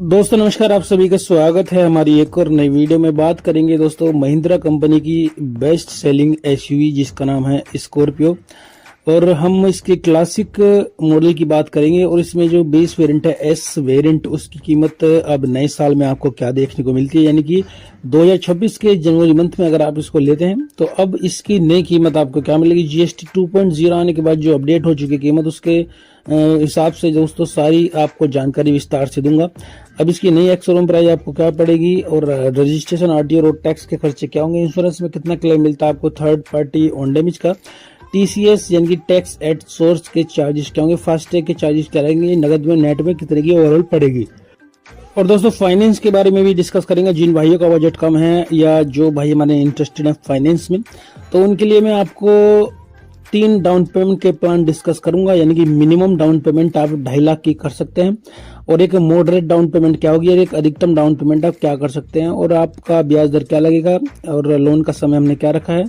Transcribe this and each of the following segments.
दोस्तों नमस्कार, आप सभी का स्वागत है हमारी एक और नई वीडियो में। बात करेंगे दोस्तों महिंद्रा कंपनी की बेस्ट सेलिंग एसयूवी जिसका नाम है स्कॉर्पियो, और हम इसके क्लासिक मॉडल की बात करेंगे। और इसमें जो बेस वेरिएंट है एस वेरिएंट, उसकी कीमत अब नए साल में आपको क्या देखने को मिलती है, यानी कि 2026 के जनवरी मंथ में अगर आप इसको लेते हैं तो अब इसकी नई कीमत आपको क्या मिलेगी। जीएसटी 2.0 आने के बाद जो अपडेट हो चुकी कीमत, उसके हिसाब से दोस्तों सारी आपको जानकारी विस्तार से दूंगा। अब इसकी नई एक्स शोरूम प्राइस आपको क्या पड़ेगी, और रजिस्ट्रेशन, आरटीओ, रोड टैक्स के खर्चे क्या होंगे, इंश्योरेंस में कितना क्लेम मिलता है आपको, थर्ड पार्टी ऑन डैमेज का, टीसीएस यानी कि टैक्स एट सोर्स के चार्जेस क्या होंगे, फास्टैग के चार्जेस क्या रहेंगे, नगद में नेट में कितने की ओवरऑल पड़ेगी। और दोस्तों फाइनेंस के बारे में भी डिस्कस करेंगे। जिन भाइयों का बजट कम है या जो भाई हमारे इंटरेस्टेड है फाइनेंस में, तो उनके लिए मैं आपको 3 डाउन पेमेंट के प्लान डिस्कस करूंगा। यानी कि मिनिमम डाउन पेमेंट आप 2.5 लाख की कर सकते हैं, और एक मॉडरेट डाउन पेमेंट क्या होगी, और एक अधिकतम डाउन पेमेंट आप क्या कर सकते हैं, और आपका ब्याज दर क्या लगेगा, और लोन का समय हमने क्या रखा है,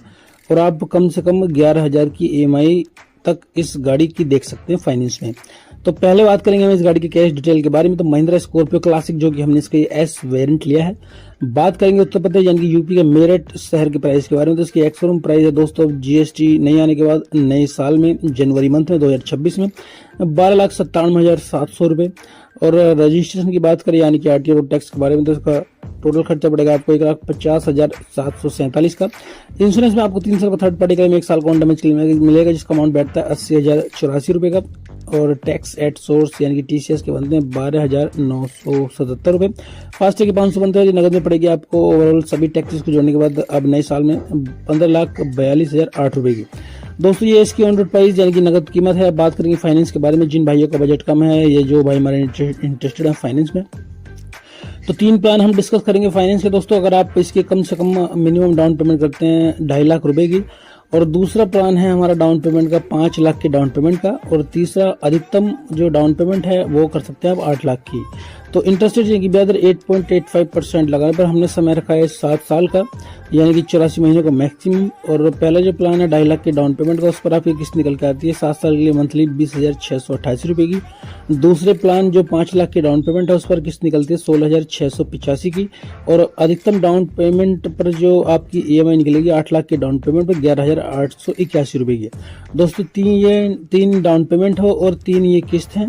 और आप कम से कम 11,000 की ईएमआई तक इस गाड़ी की देख सकते हैं फाइनेंस में। तो पहले बात करेंगे हम इस गाड़ी की कैश डिटेल के बारे में। तो महिंद्रा स्कॉर्पियो क्लासिक जो कि हमने इसका एस वेरिएंट लिया है। बात करेंगे उत्तर प्रदेश यानी कि यूपी के मेरठ शहर के प्राइस के बारे में। तो इसकी एक्स शोरूम प्राइस है दोस्तों जीएसटी नहीं आने के बाद नए साल में जनवरी मंथ में 2026 में 12,97,700 रुपए। और रजिस्ट्रेशन की बात करें यानी कि आरटीओ रोड टैक्स के बारे में, तो इसका टोटल खर्चा पड़ेगा आपको 1,50,747 का। इंश्योरेंस में आपको 3 साल का थर्ड पार्टी क्लेम, 1 साल का ऑन डैमेज क्लेम मिलेगा, जिसका अमाउंट बैठता है 80,084 रुपए का। और टैक्स एट सोर्स यानी कि टीसीएस के बनते हैं 12,977 रुपए। फास्टैग के 500 बनते हैं, नगद में पड़ेगी आपको ओवरऑल सभी टैक्सेस को जोड़ने के बाद अब नए साल में 15,42,008 रुपए की। दोस्तों ये इसकी ऑन रोड प्राइस यानी कि नगद कीमत है। अब बात करेंगे फाइनेंस के बारे में। जिन भाइयों का बजट कम है, ये जो भाई हमारे इंटरेस्टेड है फाइनेंस में, तो 3 प्लान हम डिस्कस करेंगे फाइनेंस के दोस्तों। अगर आप इसके कम से कम मिनिमम डाउन पेमेंट करते हैं 2.5 लाख रुपए की, और दूसरा प्लान है हमारा डाउन पेमेंट का 5 लाख के डाउन पेमेंट का, और तीसरा अधिकतम जो डाउन पेमेंट है वो कर सकते हैं आप 8 लाख की। तो इंटरेस्ट रेट की ब्याज दर 8.85% लगाने पर हमने समय रखा है 7 साल का, यानी कि 84 महीने का मैक्सिमम। और पहला जो प्लान है 2.5 लाख के डाउन पेमेंट का, उस पर आपकी किस्त निकल के आती है 7 साल के लिए मंथली 20,688 रुपए की। दूसरे प्लान जो 5 लाख के डाउन पेमेंट है, उस पर किस्त निकलती है 16,685 की। और अधिकतम डाउन पेमेंट पर जो आपकी ईएमआई निकलेगी 8 लाख के डाउन पेमेंट पर 11,881 रुपए की। दोस्तों 3 डाउन पेमेंट हो और 3 ये किस्त है,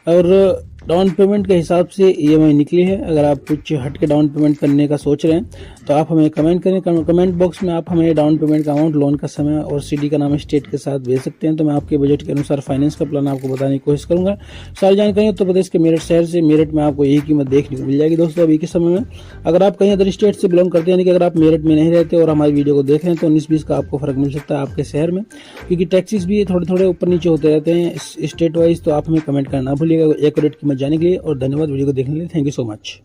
और डाउन पेमेंट के हिसाब से ईएमआई निकली है। अगर आप कुछ हट के डाउन पेमेंट करने का सोच रहे हैं तो आप हमें कमेंट करें। कमेंट बॉक्स में आप हमें डाउन पेमेंट का अमाउंट, लोन का समय और सीडी का नाम स्टेट के साथ भेज सकते हैं। तो मैं आपके बजट के अनुसार फाइनेंस का प्लान आपको बताने की कोशिश करूंगा। सारी जानकारी उत्तर प्रदेश के मेरठ शहर से। मेरठ में आपको यही कीमत देखने को मिल जाएगी दोस्तों अभी के समय में। अगर आप कहीं अदर स्टेट से बिलोंग करते हैं, यानी कि अगर आप मेरठ में नहीं रहते और हमारी वीडियो को देख रहे हैं, तो 19-20 का आपको फर्क मिल सकता है आपके शहर में, क्योंकि टैक्सेस भी थोड़े थोड़े ऊपर नीचे होते रहते हैं स्टेट वाइज। तो आप हमें कमेंट करना भूलिएगा एक्यूरेट कीमत जाने के लिए। और धन्यवाद वीडियो को देखने के लिए। Thank you so much.